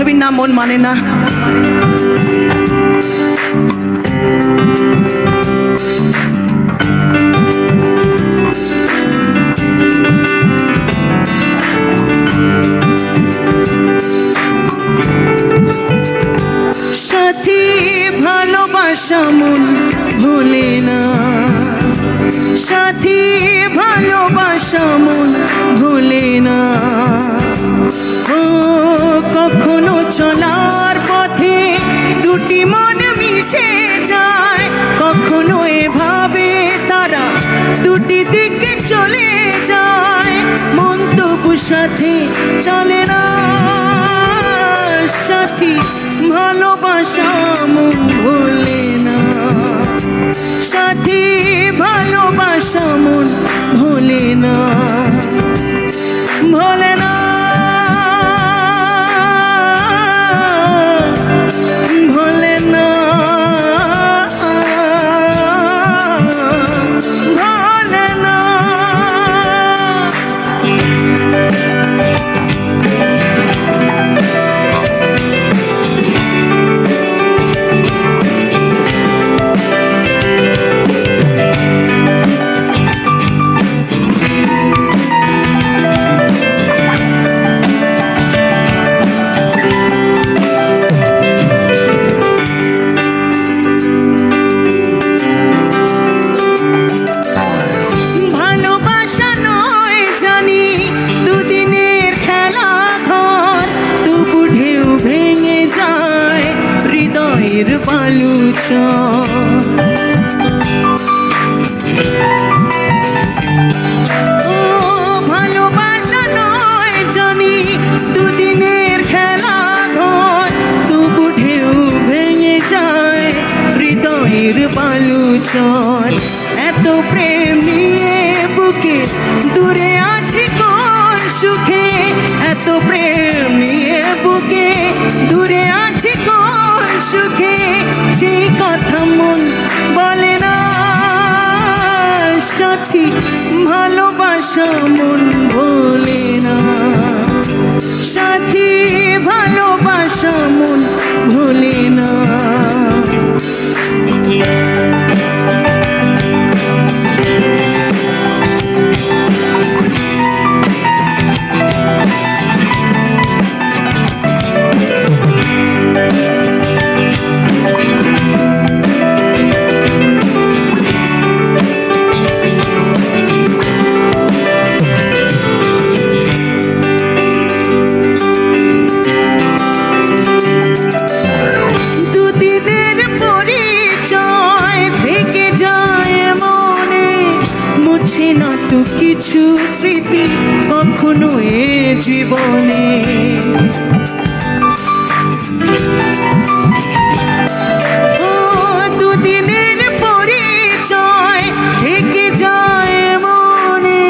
ছবির নাম মন মানে না। সাথী ভালোবাসা মন ভোলে না, সাথী ভালোবাসা মন ভোলে না। ও কখনো চলার পথে দুটি মন মিশে যায়, কখনো এভাবে তারা দুটি দিকে চলে যায়, মন তবু সাথে চলে না। সাথী ভালোবাসা মন ভোলে না, সাথী ভালোবাসা মন ভোলে না, ভোলে না, ভোলে না, ভোলে না। ও ভালোবাসা নয় জানি দুদিনের খেলা ঘর, তবু ঢেউ ভেঙে যায় হৃদয়ের বালুচর। এত প্রেম নিয়ে বুকে দূরে আছি কোন সুখে, এত প্রেম নিয়ে বুকে দূরে আছি কোন সুখে, সেই কথা মন বলে না। সাথী ভালোবাসা মন ভোলে না, সাথী ভালোবাসা মন ভোলে না। কিছু স্মৃতি কখনো এ জীবনে, ও দুদিনের পরিচয় থেকে যায় মনে,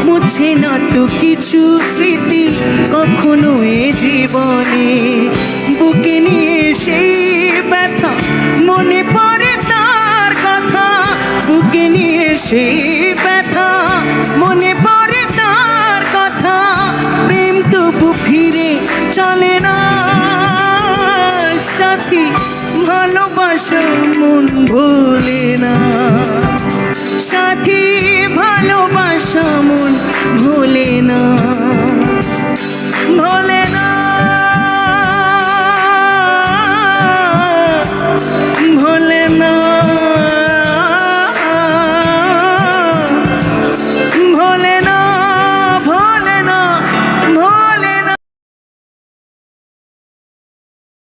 মুছে না তো কিছু স্মৃতি কখনো এ জীবনে। বুকে নিয়ে সেই ব্যথা মনে পড়ে তার কথা, বুকে নিয়ে সেই ব্যথা মনে পড়ে তার কথা, প্রেম তবু ফিরে চলে না। সাথী ভালোবাসা মন ভোলে না, সাথী ভালোবাসা